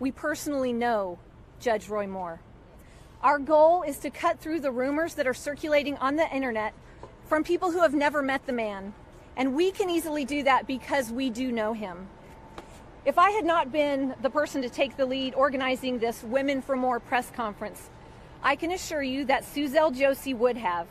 we personally know Judge Roy Moore. Our goal is to cut through the rumors that are circulating on the internet from people who have never met the man, and we can easily do that because we do know him. If I had not been the person to take the lead organizing this Women for More press conference, I can assure you that Suzelle Josie would have.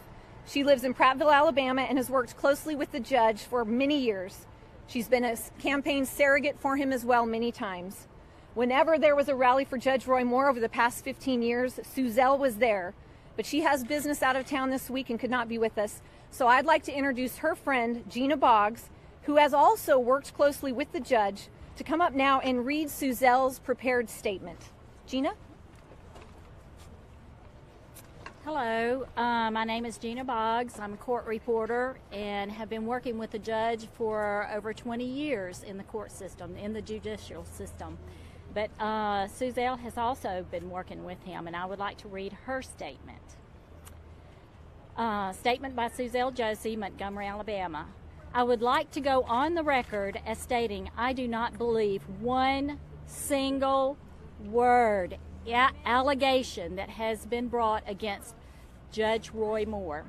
She lives in Prattville, Alabama, and has worked closely with the judge for many years. She's been a campaign surrogate for him as well many times. Whenever there was a rally for Judge Roy Moore over the past 15 years, Suzelle was there, but she has business out of town this week and could not be with us. So I'd like to introduce her friend, Gina Boggs, who has also worked closely with the judge, to come up now and read Suzelle's prepared statement. Gina? Hello, my name is Gina Boggs. I'm a court reporter and have been working with the judge for over 20 years in the court system, in the judicial system. But Suzelle has also been working with him, and I would like to read her statement. Statement by Suzelle Josie, Montgomery, Alabama. I would like to go on the record as stating I do not believe one single word, allegation that has been brought against Judge Roy Moore.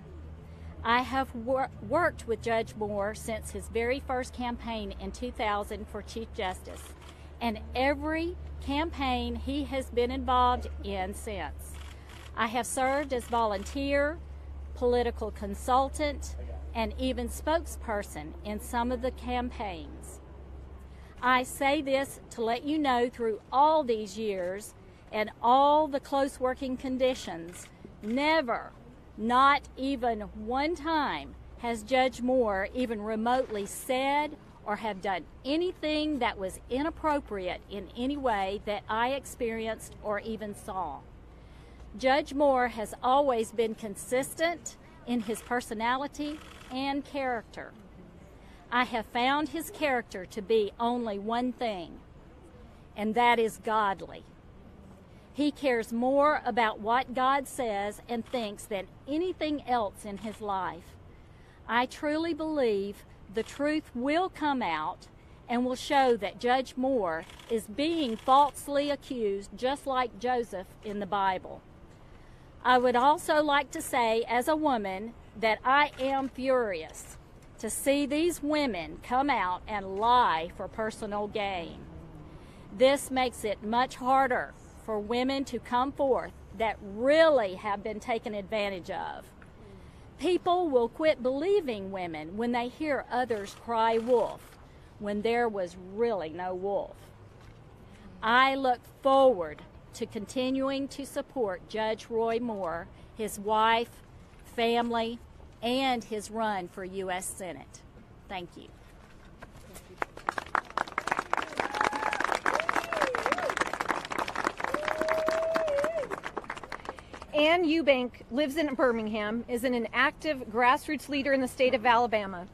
I have worked with Judge Moore since his very first campaign in 2000 for Chief Justice, and every campaign he has been involved in since. I have served as volunteer, political consultant, and even spokesperson in some of the campaigns. I say this to let you know through all these years and all the close working conditions, never, not even one time, has Judge Moore even remotely said or have done anything that was inappropriate in any way that I experienced or even saw. Judge Moore has always been consistent in his personality and character. I have found his character to be only one thing, and that is godly. He cares more about what God says and thinks than anything else in his life. I truly believe the truth will come out and will show that Judge Moore is being falsely accused, just like Joseph in the Bible. I would also like to say, as a woman, that I am furious to see these women come out and lie for personal gain. This makes it much harder for women to come forth that really have been taken advantage of. People will quit believing women when they hear others cry wolf, when there was really no wolf. I look forward to continuing to support Judge Roy Moore, his wife, family, and his run for U.S. Senate. Thank you. Ann Eubank lives in Birmingham, is an active grassroots leader in the state of Alabama.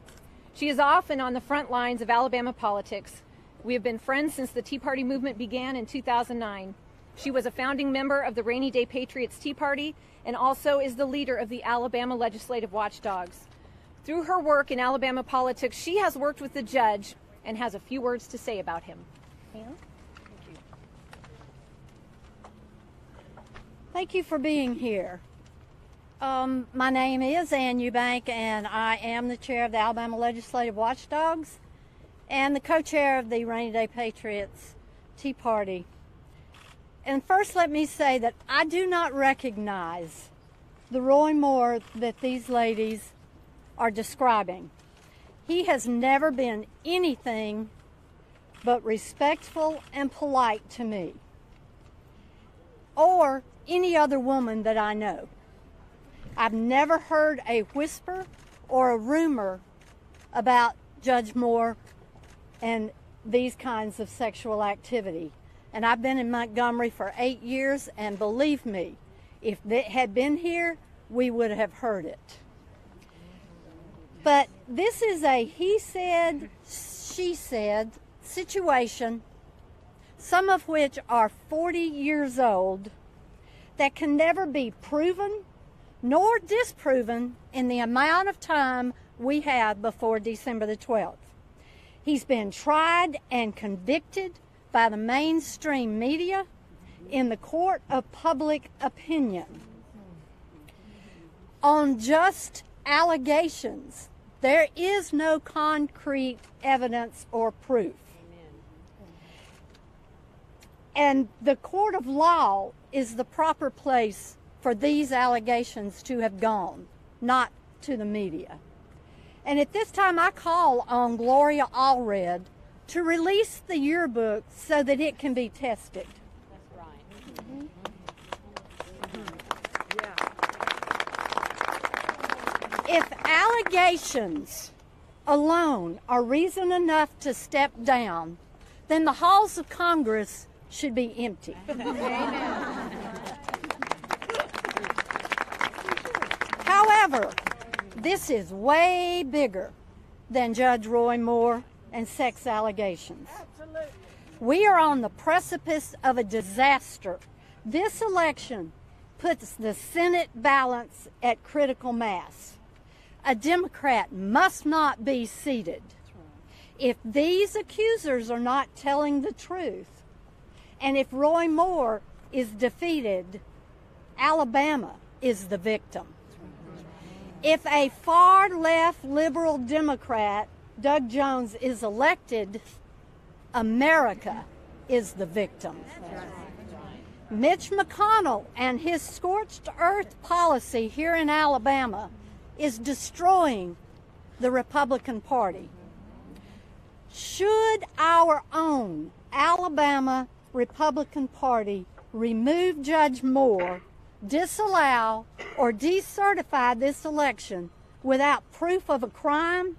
She is often on the front lines of Alabama politics. We have been friends since the Tea Party movement began in 2009. She was a founding member of the Rainy Day Patriots Tea Party and also is the leader of the Alabama Legislative Watchdogs. Through her work in Alabama politics, she has worked with the judge and has a few words to say about him. Ann? Thank you for being here. My name is Ann Eubank, and I am the chair of the Alabama Legislative Watchdogs and the co-chair of the Rainy Day Patriots Tea Party. And first, let me say that I do not recognize the Roy Moore that these ladies are describing. He has never been anything but respectful and polite to me, or any other woman that I know. I've never heard a whisper or a rumor about Judge Moore and these kinds of sexual activity. And I've been in Montgomery for 8 years, and believe me, if it had been here, we would have heard it. But this is a he said, she said situation, some of which are 40 years old, that can never be proven nor disproven in the amount of time we have before December the 12th. He's been tried and convicted by the mainstream media in the court of public opinion on just allegations. There is no concrete evidence or proof. And the court of law is the proper place for these allegations to have gone, not to the media. And at this time, I call on Gloria Allred to release the yearbook so that it can be tested. That's right. If allegations alone are reason enough to step down, then the halls of Congress should be empty. However, this is way bigger than Judge Roy Moore and sex allegations. We are on the precipice of a disaster. This election puts the Senate balance at critical mass. A Democrat must not be seated. If these accusers are not telling the truth, and if Roy Moore is defeated, Alabama is the victim. If a far-left liberal Democrat, Doug Jones, is elected, America is the victim. Mitch McConnell and his scorched earth policy here in Alabama is destroying the Republican Party. Should our own Alabama Republican Party remove Judge Moore, disallow or decertify this election without proof of a crime,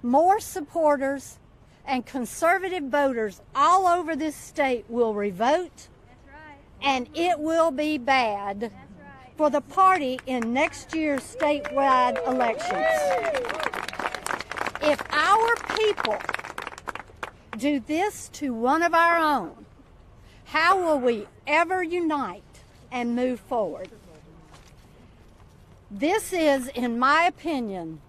more supporters and conservative voters all over this state will revote, and it will be bad for the party in next year's statewide elections. If our people do this to one of our own, how will we ever unite and move forward? This is, in my opinion,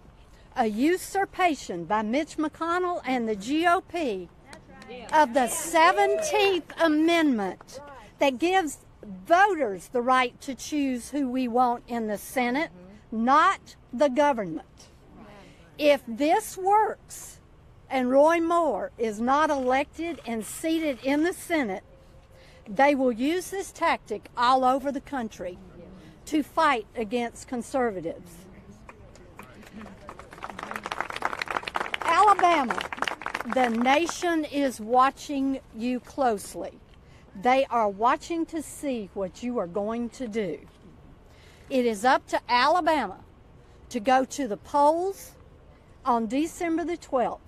a usurpation by Mitch McConnell and the GOP of the 17th Amendment that gives voters the right to choose who we want in the Senate, not the government. If this works and Roy Moore is not elected and seated in the Senate, they will use this tactic all over the country to fight against conservatives. Alabama, the nation is watching you closely. They are watching to see what you are going to do. It is up to Alabama to go to the polls on December the 12th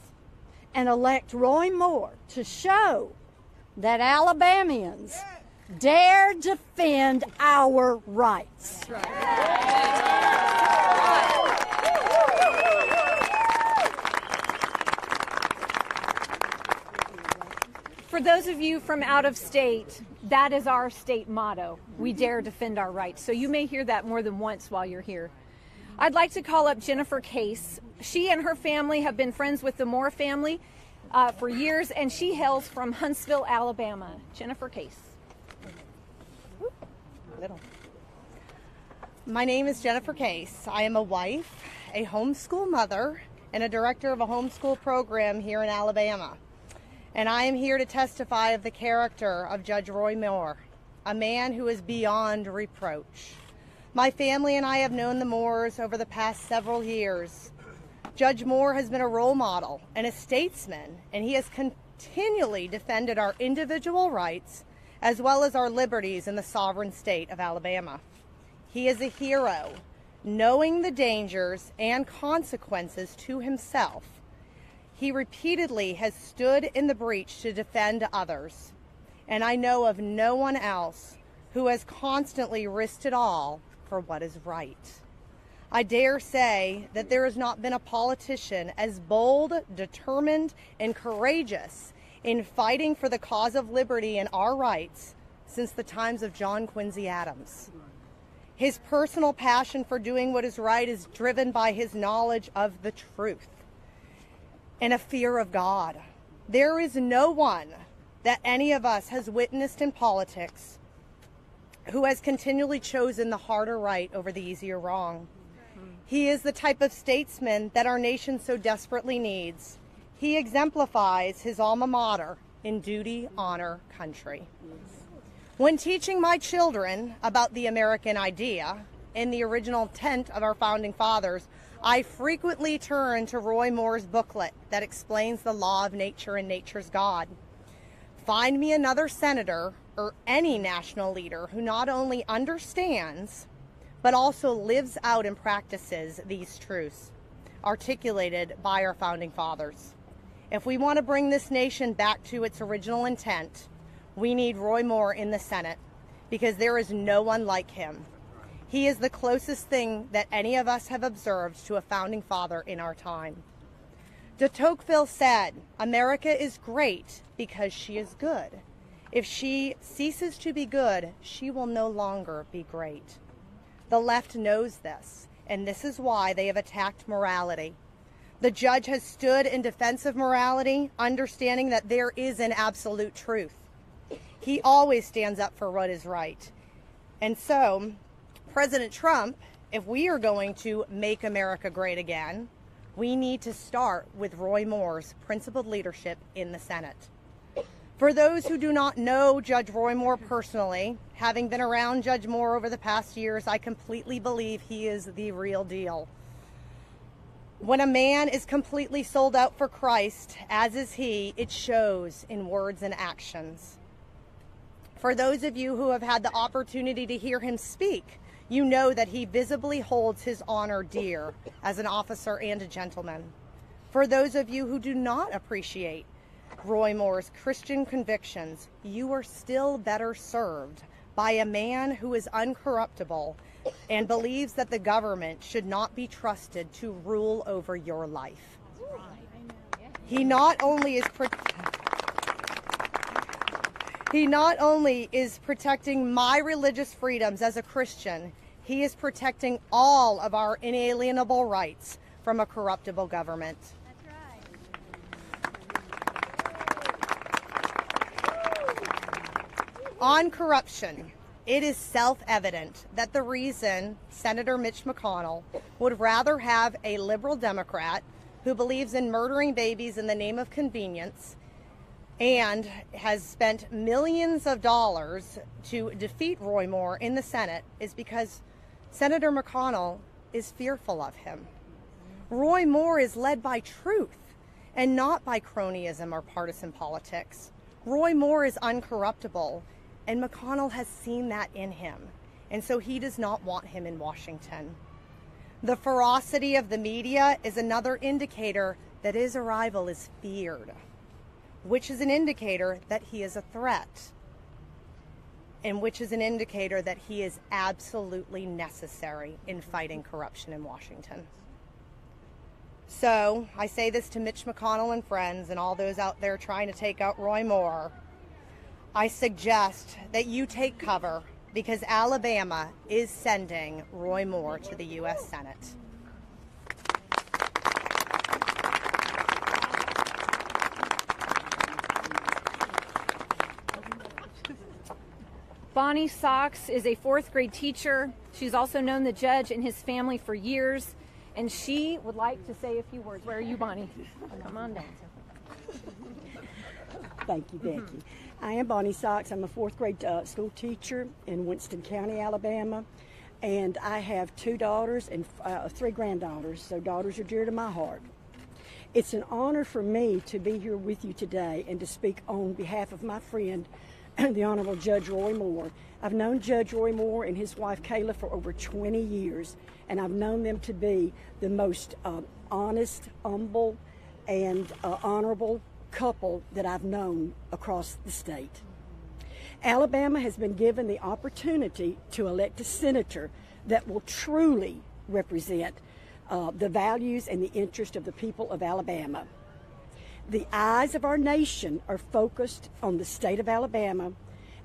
and elect Roy Moore to show that Alabamians dare defend our rights. For those of you from out of state, that is our state motto. We dare defend our rights. So you may hear that more than once while you're here. I'd like to call up Jennifer Case. She and her family have been friends with the Moore family for years, and she hails from Huntsville, Alabama. Jennifer Case. My name is Jennifer Case. I am a wife, a homeschool mother, and a director of a homeschool program here in Alabama. And I am here to testify of the character of Judge Roy Moore, a man who is beyond reproach. My family and I have known the Moores over the past several years. Judge Moore has been a role model and a statesman, and he has continually defended our individual rights as well as our liberties in the sovereign state of Alabama. He is a hero, knowing the dangers and consequences to himself. He repeatedly has stood in the breach to defend others, and I know of no one else who has constantly risked it all for what is right. I dare say that there has not been a politician as bold, determined, and courageous in fighting for the cause of liberty and our rights since the times of John Quincy Adams. His personal passion for doing what is right is driven by his knowledge of the truth and a fear of God. There is no one that any of us has witnessed in politics who has continually chosen the harder right over the easier wrong. He is the type of statesman that our nation so desperately needs. He exemplifies his alma mater in duty, honor, country. When teaching my children about the American idea and the original intent of our founding fathers, I frequently turn to Roy Moore's booklet that explains the law of nature and nature's God. Find me another senator or any national leader who not only understands, but also lives out and practices these truths articulated by our founding fathers. If we want to bring this nation back to its original intent, we need Roy Moore in the Senate, because there is no one like him. He is the closest thing that any of us have observed to a founding father in our time. De Tocqueville said, "America is great because she is good. If she ceases to be good, she will no longer be great." The left knows this, and this is why they have attacked morality. The judge has stood in defense of morality, understanding that there is an absolute truth. He always stands up for what is right. And so, President Trump, if we are going to make America great again, we need to start with Roy Moore's principled leadership in the Senate. For those who do not know Judge Roy Moore personally, having been around Judge Moore over the past years, I completely believe he is the real deal. When a man is completely sold out for Christ, as is he, it shows in words and actions. For those of you who have had the opportunity to hear him speak, you know that he visibly holds his honor dear as an officer and a gentleman. For those of you who do not appreciate Roy Moore's Christian convictions, you are still better served by a man who is uncorruptible and believes that the government should not be trusted to rule over your life. He not only is protecting my religious freedoms as a Christian, he is protecting all of our inalienable rights from a corruptible government. On corruption, it is self-evident that the reason Senator Mitch McConnell would rather have a liberal Democrat who believes in murdering babies in the name of convenience and has spent millions of dollars to defeat Roy Moore in the Senate is because Senator McConnell is fearful of him. Roy Moore is led by truth and not by cronyism or partisan politics. Roy Moore is uncorruptible, and McConnell has seen that in him, and so he does not want him in Washington. The ferocity of the media is another indicator that his arrival is feared, which is an indicator that he is a threat, and which is an indicator that he is absolutely necessary in fighting corruption in Washington. So I say this to Mitch McConnell and friends and all those out there trying to take out Roy Moore. I suggest that you take cover because Alabama is sending Roy Moore to the U.S. Senate. Bonnie Sox is a fourth grade teacher. She's also known the judge and his family for years, and she would like to say a few words. Where are you, Bonnie? Come on down. Thank you, Becky. I am Bonnie Sox. I'm a fourth grade school teacher in Winston County, Alabama, and I have 2 daughters and 3 granddaughters, so daughters are dear to my heart. It's an honor for me to be here with you today and to speak on behalf of my friend, the Honorable Judge Roy Moore. I've known Judge Roy Moore and his wife Kayla for over 20 years, and I've known them to be the most honest, humble, and honorable couple that I've known across the state. Alabama has been given the opportunity to elect a senator that will truly represent the values and the interest of the people of Alabama. The eyes of our nation are focused on the state of Alabama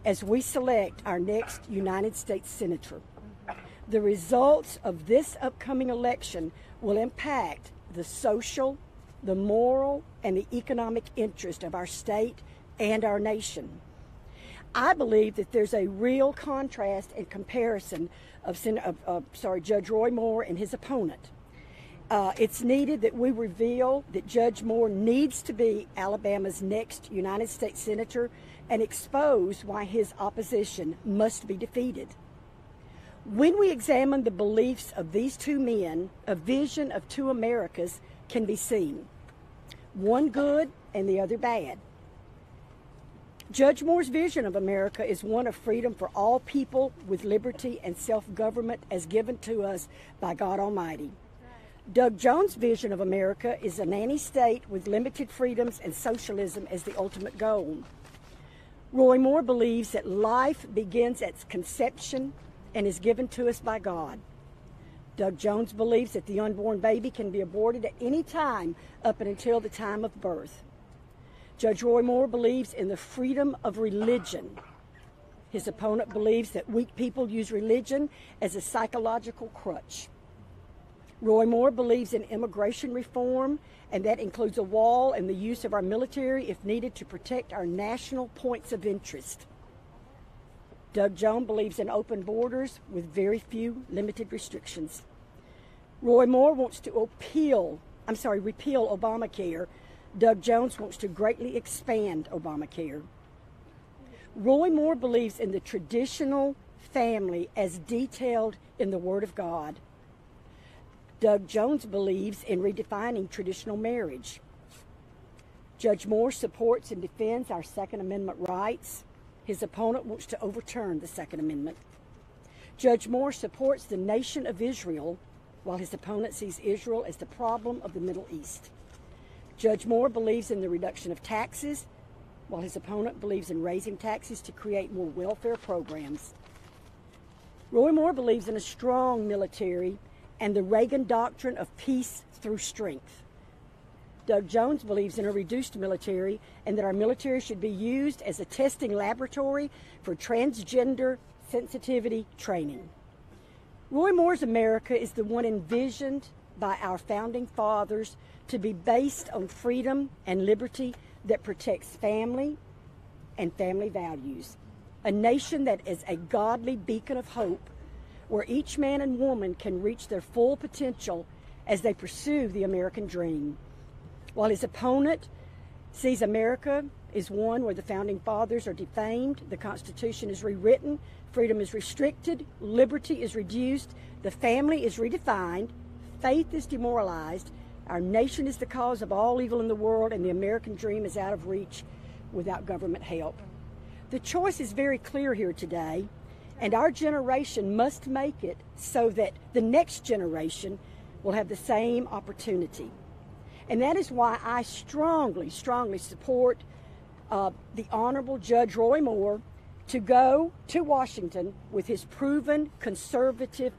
as we select our next United States Senator. The results of this upcoming election will impact the social, the moral, and the economic interest of our state and our nation. I believe that there's a real contrast and comparison of Judge Roy Moore and his opponent. It's needed that we reveal that Judge Moore needs to be Alabama's next United States Senator and expose why his opposition must be defeated. When we examine the beliefs of these two men, a vision of two Americas can be seen, one good and the other bad. Judge Moore's vision of America is one of freedom for all people with liberty and self-government as given to us by God Almighty. Doug Jones' vision of America is a nanny state with limited freedoms and socialism as the ultimate goal. Roy Moore believes that life begins at conception and is given to us by God. Doug Jones believes that the unborn baby can be aborted at any time up until the time of birth. Judge Roy Moore believes in the freedom of religion. His opponent believes that weak people use religion as a psychological crutch. Roy Moore believes in immigration reform, and that includes a wall and the use of our military if needed to protect our national points of interest. Doug Jones believes in open borders with very few limited restrictions. Roy Moore wants to repeal Obamacare. Doug Jones wants to greatly expand Obamacare. Roy Moore believes in the traditional family as detailed in the Word of God. Doug Jones believes in redefining traditional marriage. Judge Moore supports and defends our Second Amendment rights. His opponent wants to overturn the Second Amendment. Judge Moore supports the nation of Israel, while his opponent sees Israel as the problem of the Middle East. Judge Moore believes in the reduction of taxes, while his opponent believes in raising taxes to create more welfare programs. Roy Moore believes in a strong military and the Reagan doctrine of peace through strength. Doug Jones believes in a reduced military and that our military should be used as a testing laboratory for transgender sensitivity training. Roy Moore's America is the one envisioned by our founding fathers to be based on freedom and liberty that protects family and family values. A nation that is a godly beacon of hope where each man and woman can reach their full potential as they pursue the American dream. While his opponent sees America as one where the founding fathers are defamed, the Constitution is rewritten, freedom is restricted, liberty is reduced, the family is redefined, faith is demoralized, our nation is the cause of all evil in the world, and the American dream is out of reach without government help. The choice is very clear here today, and our generation must make it so that the next generation will have the same opportunity. And that is why I strongly, strongly support the Honorable Judge Roy Moore to go to Washington with his proven conservative,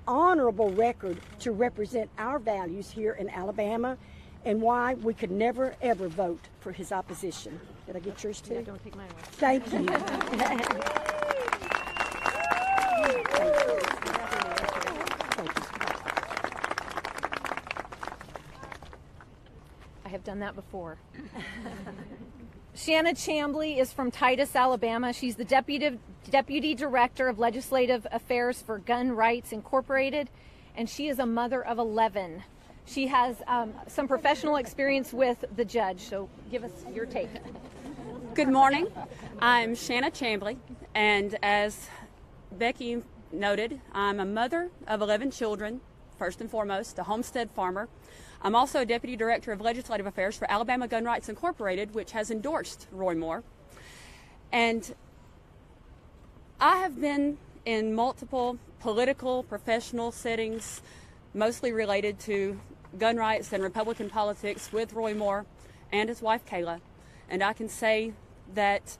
honorable record to represent our values here in Alabama, and why we could never, ever vote for his opposition. Did I get yours too? Yeah, don't take mine away. Thank you. I have done that before. Shanna Chambly is from Titus, Alabama. She's the Deputy Director of Legislative Affairs for Gun Rights Incorporated, and she is a mother of 11. She has some professional experience with the judge, so give us your take. Good morning. I'm Shanna Chambly, and as Becky noted, I'm a mother of 11 children, first and foremost, a homestead farmer. I'm also a Deputy Director of Legislative Affairs for Alabama Gun Rights Incorporated, which has endorsed Roy Moore. And I have been in multiple political, professional settings, mostly related to gun rights and Republican politics with Roy Moore and his wife Kayla. And I can say that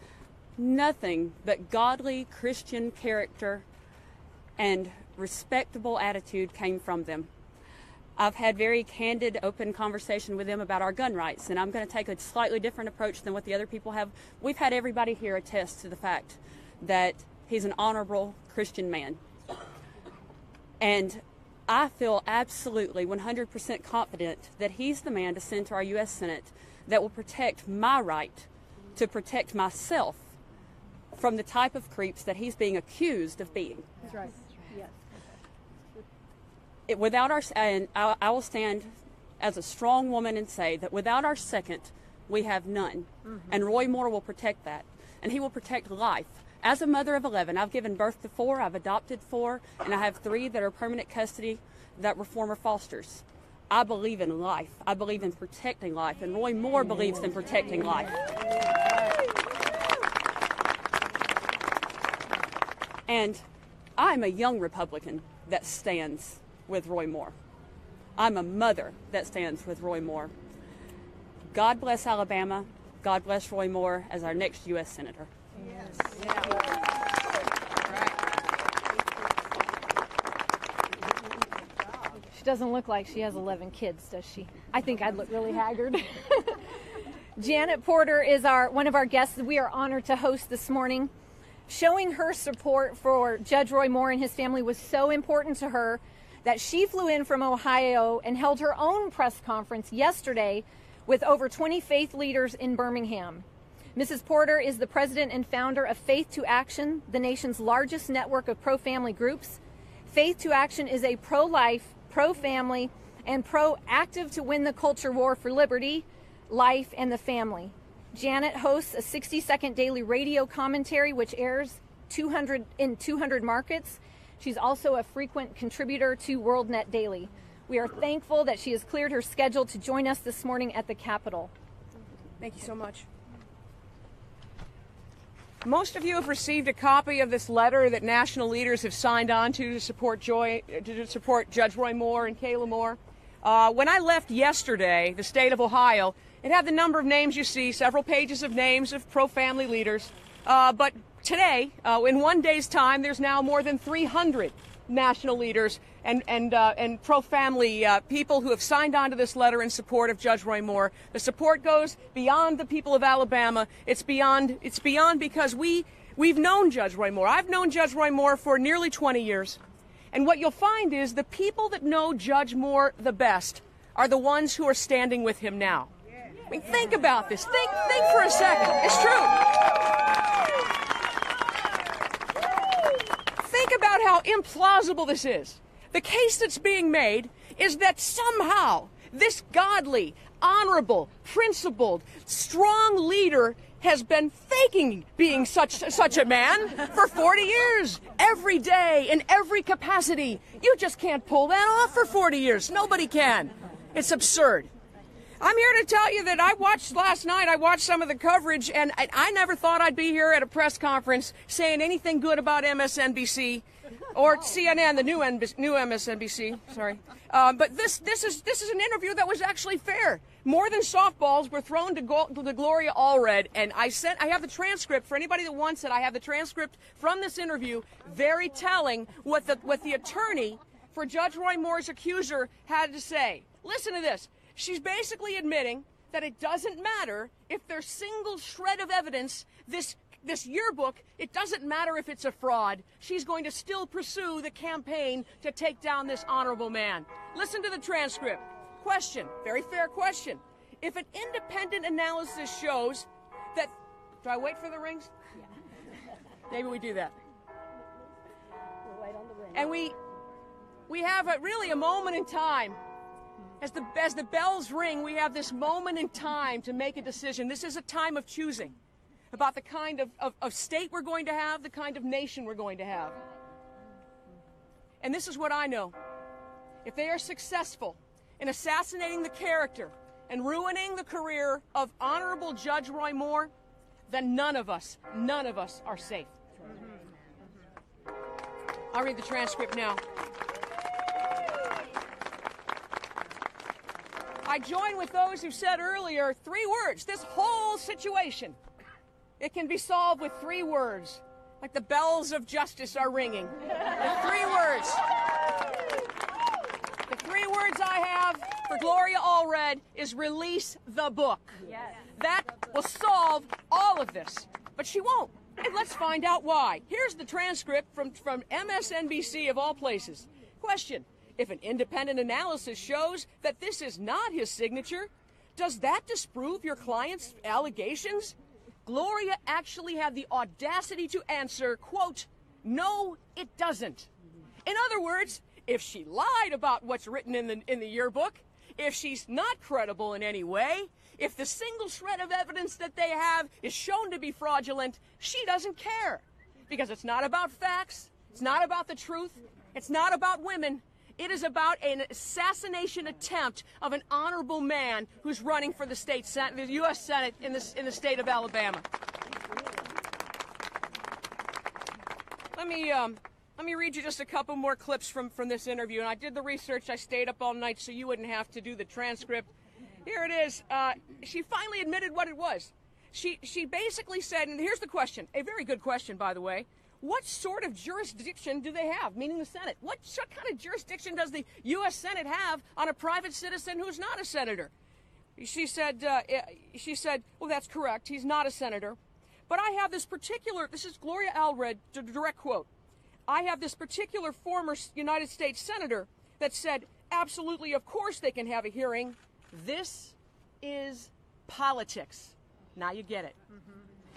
nothing but godly Christian character and respectable attitude came from them. I've had very candid, open conversation with them about our gun rights, and I'm going to take a slightly different approach than what the other people have. We've had everybody here attest to the fact that he's an honorable Christian man. And I feel absolutely 100% confident that he's the man to send to our U.S. Senate that will protect my right to protect myself from the type of creeps that he's being accused of being. That's right. Yes. I will stand as a strong woman and say that without our second, we have none. And Roy Moore will protect that. And he will protect life. As a mother of 11, I've given birth to 4, I've adopted 4, and I have 3 that are permanent custody that were former fosters. I believe in life. I believe in protecting life, and Roy Moore believes in protecting life. And I'm a young Republican that stands with Roy Moore. I'm a mother that stands with Roy Moore. God bless Alabama. God bless Roy Moore as our next U.S. Senator. Yes. She doesn't look like she has 11 kids, does she? I think I'd look really haggard. Janet Porter is one of our guests we are honored to host this morning. Showing her support for Judge Roy Moore and his family was so important to her that she flew in from Ohio and held her own press conference yesterday with over 20 faith leaders in Birmingham. Mrs. Porter is the president and founder of Faith to Action, the nation's largest network of pro-family groups. Faith to Action is a pro-life, pro-family, and pro-active to win the culture war for liberty, life, and the family. Janet hosts a 60-second daily radio commentary which airs in 200 markets. She's also a frequent contributor to WorldNet Daily. We are thankful that she has cleared her schedule to join us this morning at the Capitol. Thank you so much. Most of you have received a copy of this letter that national leaders have signed on to support Judge Roy Moore and Kayla Moore. When I left yesterday, the state of Ohio, it had the number of names you see, several pages of names of pro-family leaders. But today, in one day's time, there's now more than 300 national leaders and pro-family people who have signed on to this letter in support of Judge Roy Moore. The support goes beyond the people of Alabama. It's beyond because we've known Judge Roy Moore. I've known Judge Roy Moore for nearly 20 years. And what you'll find is the people that know Judge Moore the best are the ones who are standing with him now. I mean, think about this. Think for a second. It's true. Think about how implausible this is. The case that's being made is that somehow this godly, honorable, principled, strong leader has been faking being such a man for 40 years, every day, in every capacity. You just can't pull that off for 40 years. Nobody can. It's absurd. I'm here to tell you that I watched some of the coverage, and I never thought I'd be here at a press conference saying anything good about MSNBC or CNN, the new MSNBC, sorry. But this is an interview that was actually fair. More than softballs were thrown to Gloria Allred, and I have the transcript for anybody that wants it. I have the transcript from this interview, very telling what the attorney for Judge Roy Moore's accuser had to say. Listen to this. She's basically admitting that it doesn't matter if there's single shred of evidence, this yearbook, it doesn't matter if it's a fraud. She's going to still pursue the campaign to take down this honorable man. Listen to the transcript. Question, very fair question. If an independent analysis shows that... Do I wait for the rings? Yeah. Maybe we do that. We'll wait on the ring. And we have really a moment in time. As the bells ring, we have this moment in time to make a decision. This is a time of choosing about the kind of state we're going to have, the kind of nation we're going to have. And this is what I know. If they are successful in assassinating the character and ruining the career of Honorable Judge Roy Moore, then none of us are safe. I'll read the transcript now. I join with those who said earlier 3 words. This whole situation, it can be solved with 3 words, like the bells of justice are ringing. The 3 words. The 3 words I have for Gloria Allred is release the book. Yes. That will solve all of this, but she won't. And let's find out why. Here's the transcript from MSNBC of all places. Question. If an independent analysis shows that this is not his signature, does that disprove your client's allegations? Gloria actually had the audacity to answer, quote, "No, it doesn't." In other words, if she lied about what's written in the yearbook, if she's not credible in any way, if the single shred of evidence that they have is shown to be fraudulent, she doesn't care. Because it's not about facts, it's not about the truth, it's not about women. It is about an assassination attempt of an honorable man who's running for the state Senate, the U.S. Senate in the state of Alabama. Let me read you just a couple more clips from this interview. And I did the research. I stayed up all night so you wouldn't have to do the transcript. Here it is. She finally admitted what it was. She basically said, and here's the question, a very good question, by the way. What sort of jurisdiction do they have, meaning the Senate? What kind of jurisdiction does the U.S. Senate have on a private citizen who's not a senator? She said, well, that's correct. He's not a senator. But I have this particular, this is Gloria Allred, direct quote. I have this particular former United States senator that said, absolutely, of course they can have a hearing. This is politics. Now you get it.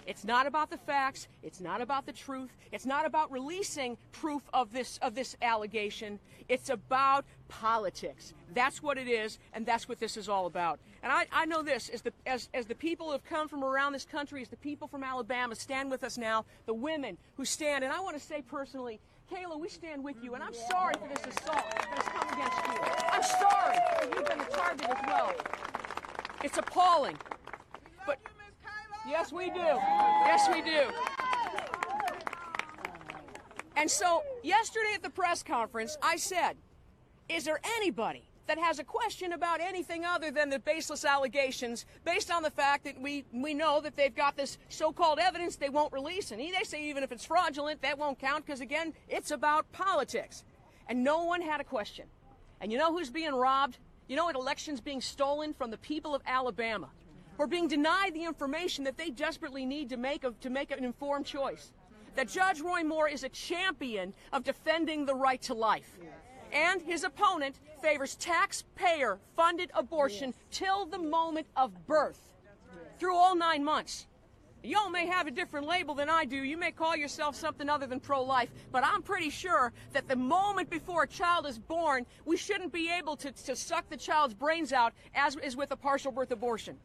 It's not about the facts. It's not about the truth. It's not about releasing proof of this allegation. It's about politics. That's what it is, and that's what this is all about. And I know this, as the people who have come from around this country, as the people from Alabama stand with us now, the women who stand, and I want to say personally, Kayla, we stand with you, and I'm sorry for this assault that has come against you. I'm sorry that you've been a target as well. It's appalling. But yes, we do. Yes, we do. And so yesterday at the press conference, I said, is there anybody that has a question about anything other than the baseless allegations based on the fact that we know that they've got this so-called evidence they won't release? And they say even if it's fraudulent, that won't count because, again, it's about politics. And no one had a question. And you know who's being robbed? You know what election's being stolen from the people of Alabama? Or being denied the information that they desperately need to make an informed choice. That Judge Roy Moore is a champion of defending the right to life. And his opponent favors taxpayer-funded abortion till the moment of birth, through all 9 months. Y'all may have a different label than I do. You may call yourself something other than pro-life, but I'm pretty sure that the moment before a child is born, we shouldn't be able to suck the child's brains out as is with a partial birth abortion.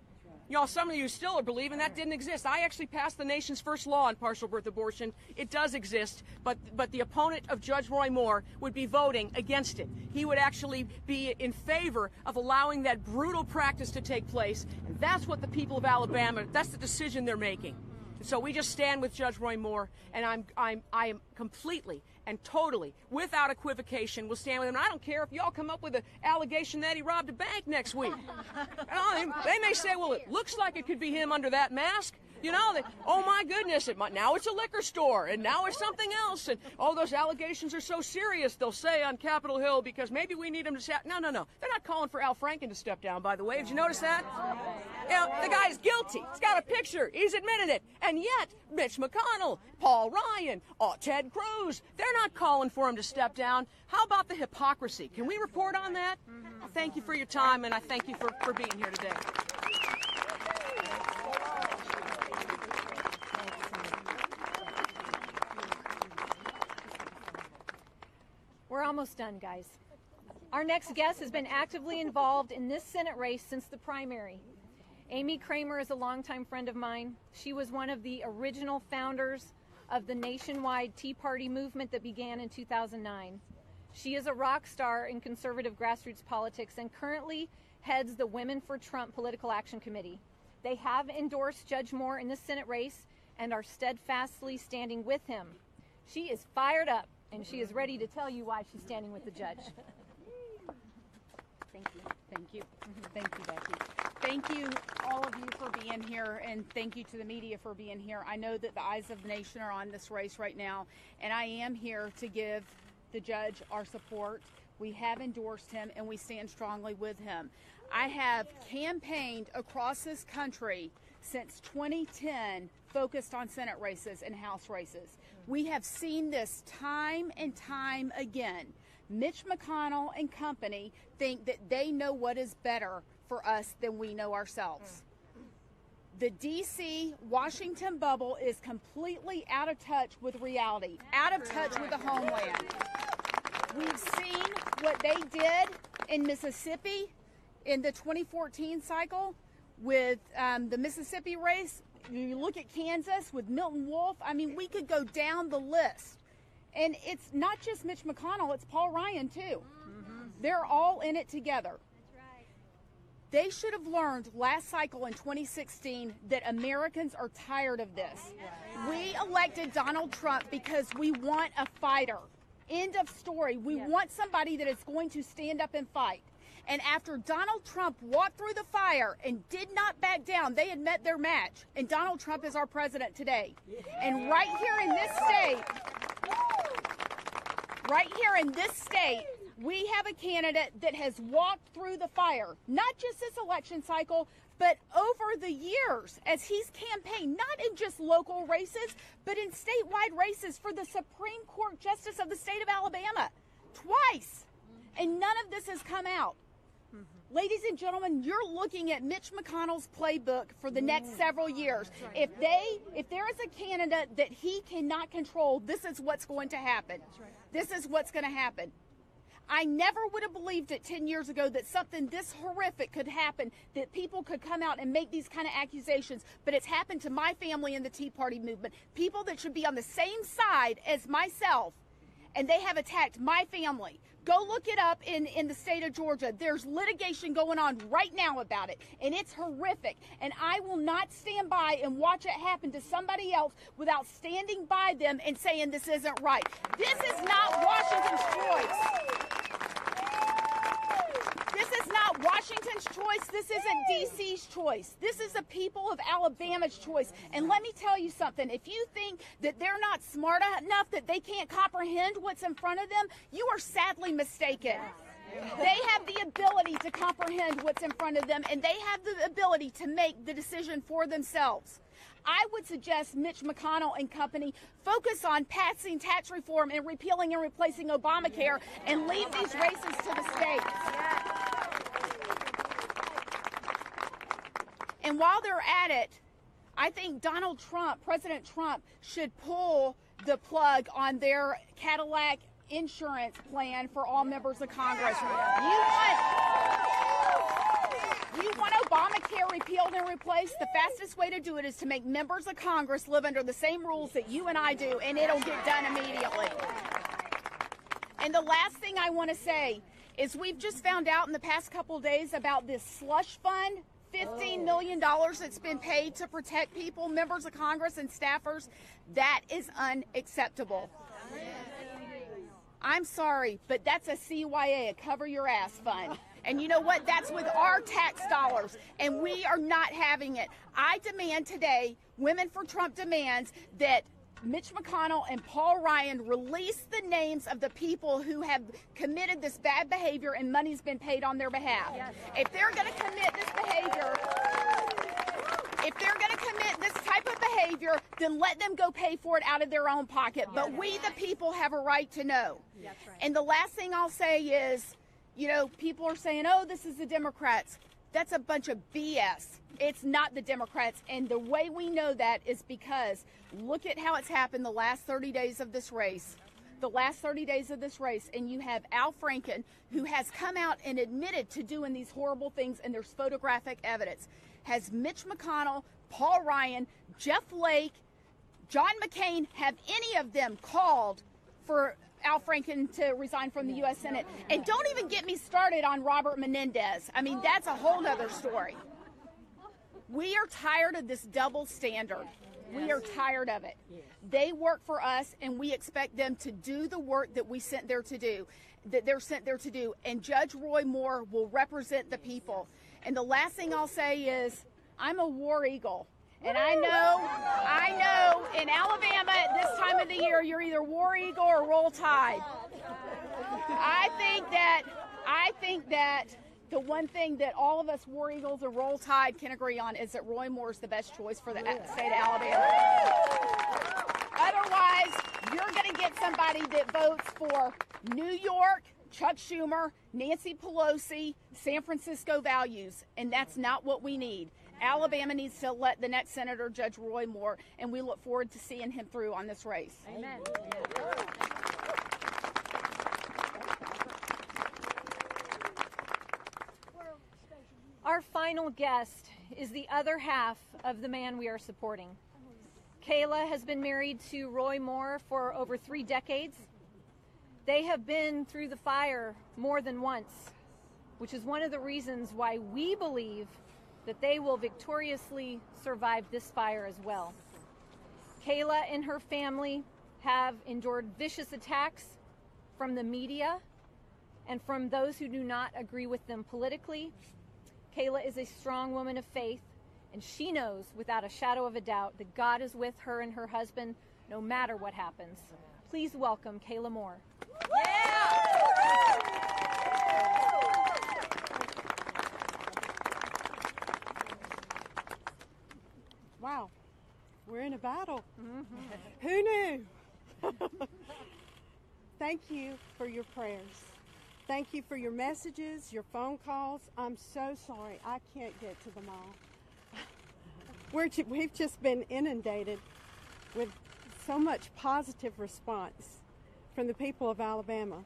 Y'all, some of you still are believing that didn't exist. I actually passed the nation's first law on partial birth abortion. It does exist, but the opponent of Judge Roy Moore would be voting against it. He would actually be in favor of allowing that brutal practice to take place, and that's what the people of Alabama, that's the decision they're making. So we just stand with Judge Roy Moore, and I am completely and totally, without equivocation, will stand with him. And I don't care if y'all come up with an allegation that he robbed a bank next week. They may say, well, it looks like it could be him under that mask. You know, oh my goodness, now it's a liquor store, and now it's something else, and oh, those allegations are so serious, they'll say on Capitol Hill, because maybe we need him to step. No. They're not calling for Al Franken to step down, by the way. Did you notice that? You know, the guy's guilty. He's got a picture. He's admitted it. And yet, Mitch McConnell, Paul Ryan, Ted Cruz, they're not calling for him to step down. How about the hypocrisy? Can we report on that? I thank you for your time, and I thank you for being here today. We're almost done, guys. Our next guest has been actively involved in this Senate race since the primary. Amy Kramer is a longtime friend of mine. She was one of the original founders of the nationwide Tea Party movement that began in 2009. She is a rock star in conservative grassroots politics and currently heads the Women for Trump Political Action Committee. They have endorsed Judge Moore in the Senate race and are steadfastly standing with him. She is fired up, and she is ready to tell you why she's standing with the judge. Thank you. Thank you. Thank you, Becky. Thank you, all of you, for being here, and thank you to the media for being here. I know that the eyes of the nation are on this race right now, and I am here to give the judge our support. We have endorsed him, and we stand strongly with him. I have campaigned across this country since 2010, focused on Senate races and House races. We have seen this time and time again. Mitch McConnell and company think that they know what is better for us than we know ourselves. The D.C. Washington bubble is completely out of touch with reality, out of touch with the homeland. We've seen what they did in Mississippi in the 2014 cycle with the Mississippi race. You look at Kansas with Milton Wolf. I mean, we could go down the list. And it's not just Mitch McConnell, it's Paul Ryan too. They're all in it together. They should have learned last cycle in 2016 that Americans are tired of this. We elected Donald Trump because we want a fighter. End of story. We want somebody that is going to stand up and fight. And after Donald Trump walked through the fire and did not back down, they had met their match. And Donald Trump is our president today. And right here in this state, we have a candidate that has walked through the fire, not just this election cycle, but over the years as he's campaigned, not in just local races, but in statewide races for the Supreme Court Justice of the state of Alabama, twice. And none of this has come out. Ladies and gentlemen, you're looking at Mitch McConnell's playbook for the next several years. If there is a candidate that he cannot control, this is what's going to happen. This is what's going to happen. I never would have believed it 10 years ago that something this horrific could happen, that people could come out and make these kind of accusations, but it's happened to my family in the Tea Party movement. People that should be on the same side as myself, and they have attacked my family. Go look it up in the state of Georgia. There's litigation going on right now about it, and it's horrific. And I will not stand by and watch it happen to somebody else without standing by them and saying this isn't right. This is not Washington's choice. This is not Washington's choice. This isn't D.C.'s choice. This is the people of Alabama's choice. And let me tell you something. If you think that they're not smart enough, that they can't comprehend what's in front of them, you are sadly mistaken. They have the ability to comprehend what's in front of them, and they have the ability to make the decision for themselves. I would suggest Mitch McConnell and company focus on passing tax reform and repealing and replacing Obamacare and leave these races to the states. And while they're at it, I think Donald Trump, President Trump, should pull the plug on their Cadillac insurance plan for all members of Congress. You want Obamacare repealed and replaced? The fastest way to do it is to make members of Congress live under the same rules that you and I do, and it'll get done immediately. And the last thing I want to say is we've just found out in the past couple of days about this slush fund, $15 million that's been paid to protect people, members of Congress and staffers. That is unacceptable. I'm sorry, but that's a CYA, a cover your ass fund. And you know what? That's with our tax dollars, and we are not having it. I demand today, Women for Trump demands that Mitch McConnell and Paul Ryan release the names of the people who have committed this bad behavior and money's been paid on their behalf. If they're going to commit this behavior, if they're going to commit this type of behavior, then let them go pay for it out of their own pocket. But we, the people, have a right to know. And the last thing I'll say is, you know, people are saying, oh, this is the Democrats. That's a bunch of BS. It's not the Democrats. And the way we know that is because look at how it's happened the last 30 days of this race. The last 30 days of this race. And you have Al Franken, who has come out and admitted to doing these horrible things, and there's photographic evidence. Has Mitch McConnell, Paul Ryan, Jeff Flake, John McCain, have any of them called for Al Franken to resign from the U.S. Senate? And don't even get me started on Robert Menendez. I mean, that's a whole nother story. We are tired of this double standard. We are tired of it. They work for us, and we expect them to do the work that we sent there to do, that they're sent there to do. And Judge Roy Moore will represent the people. And the last thing I'll say is, I'm a war eagle. And I know, in Alabama at this time of the year, you're either War Eagle or Roll Tide. I think that the one thing that all of us War Eagles and Roll Tide can agree on is that Roy Moore is the best choice for the state of Alabama. Otherwise, you're going to get somebody that votes for New York, Chuck Schumer, Nancy Pelosi, San Francisco values, and that's not what we need. Alabama needs to elect the next senator, Judge Roy Moore, and we look forward to seeing him through on this race. Amen. Our final guest is the other half of the man we are supporting. Kayla has been married to Roy Moore for over 3 decades. They have been through the fire more than once, which is one of the reasons why we believe that they will victoriously survive this fire as well. Kayla and her family have endured vicious attacks from the media and from those who do not agree with them politically. Kayla is a strong woman of faith, and she knows without a shadow of a doubt that God is with her and her husband no matter what happens. Please welcome Kayla Moore. Wow, we're in a battle. Mm-hmm. Who knew? Thank you for your prayers. Thank you for your messages, your phone calls. I'm so sorry I can't get to them all. We've just been inundated with so much positive response from the people of Alabama.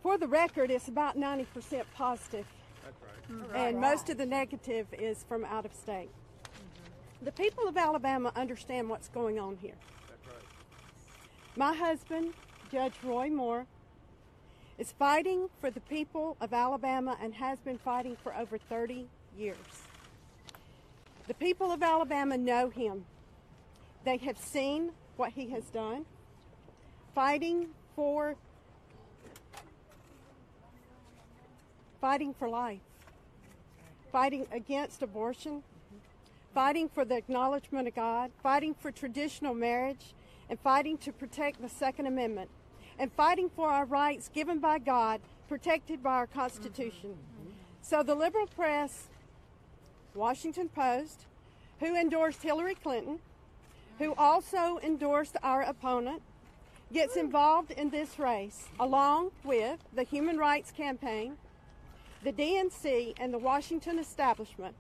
For the record, it's about 90% positive. That's right. And most of the negative is from out of state. Mm-hmm. The people of Alabama understand what's going on here. That's right. My husband, Judge Roy Moore, is fighting for the people of Alabama and has been fighting for over 30 years. The people of Alabama know him. They have seen what he has done, fighting for life, fighting against abortion, fighting for the acknowledgement of God, fighting for traditional marriage, and fighting to protect the Second Amendment, and fighting for our rights given by God, protected by our Constitution. So the liberal press, Washington Post, who endorsed Hillary Clinton, who also endorsed our opponent, gets involved in this race, along with the Human Rights Campaign, the DNC, and the Washington establishment,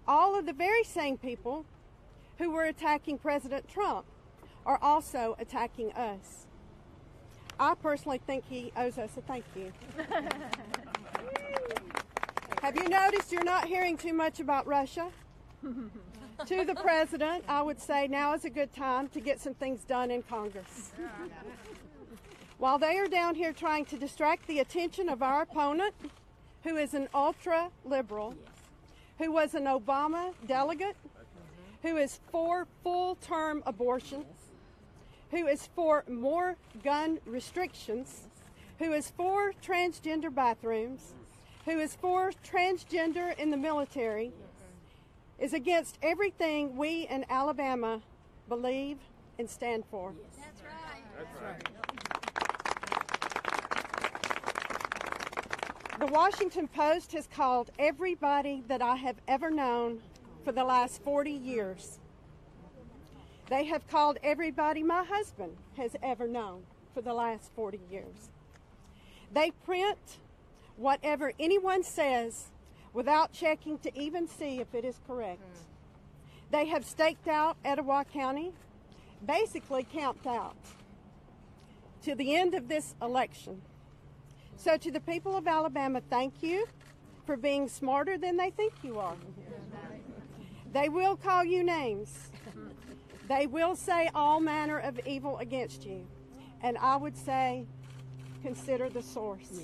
all of the very same people who were attacking President Trump are also attacking us. I personally think he owes us a thank you. Have you noticed you're not hearing too much about Russia? To the president, I would say now is a good time to get some things done in Congress. While they are down here trying to distract the attention of our opponent, who is an ultra-liberal, who was an Obama delegate, who is for full-term abortion, who is for more gun restrictions, who is for transgender bathrooms, who is for transgender in the military, is against everything we in Alabama believe and stand for. That's right. That's right. The Washington Post has called everybody that I have ever known for the last 40 years. They have called everybody my husband has ever known for the last 40 years. They print whatever anyone says without checking to even see if it is correct. They have staked out Etowah County, basically camped out to the end of this election. So to the people of Alabama, thank you for being smarter than they think you are. They will call you names. They will say all manner of evil against you. And I would say, consider the source.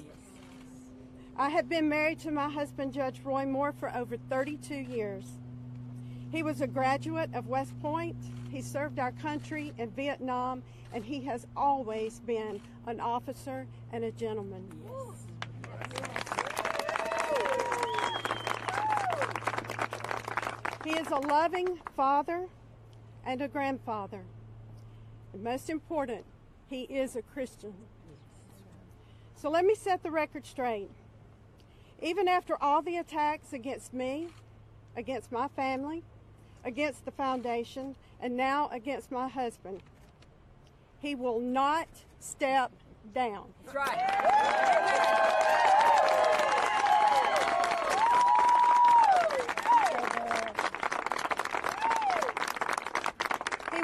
I have been married to my husband, Judge Roy Moore, for over 32 years. He was a graduate of West Point. He served our country in Vietnam, and he has always been an officer and a gentleman. He is a loving father and a grandfather. And most important, he is a Christian. So let me set the record straight. Even after all the attacks against me, against my family, against the foundation, and now against my husband, he will not step down. That's right.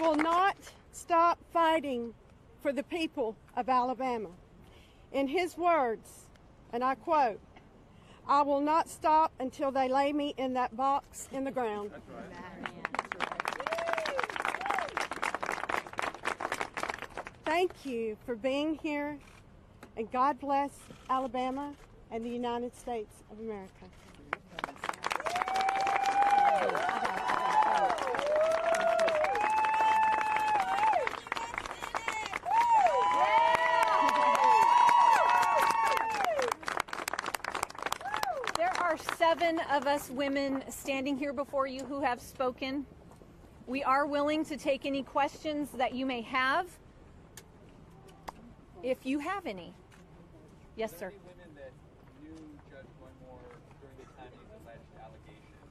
will not stop fighting for the people of Alabama. In his words, and I quote, "I will not stop until they lay me in that box in the ground." That's right. Thank you for being here, and God bless Alabama and the United States of America. There are 7 of us women standing here before you who have spoken. We are willing to take any questions that you may have, if you have any. Yes, sir. Were there any women that knew Judge Roymore during the time these alleged allegations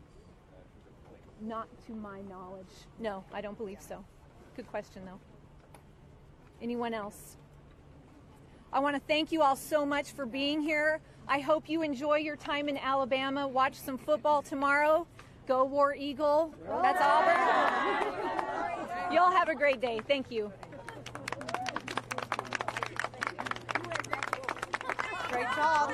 took place? Not to my knowledge. No, I don't believe so. Good question, though. Anyone else? I want to thank you all so much for being here. I hope you enjoy your time in Alabama. Watch some football tomorrow. Go War Eagle. That's Auburn. You all have a great day. Thank you. Great job.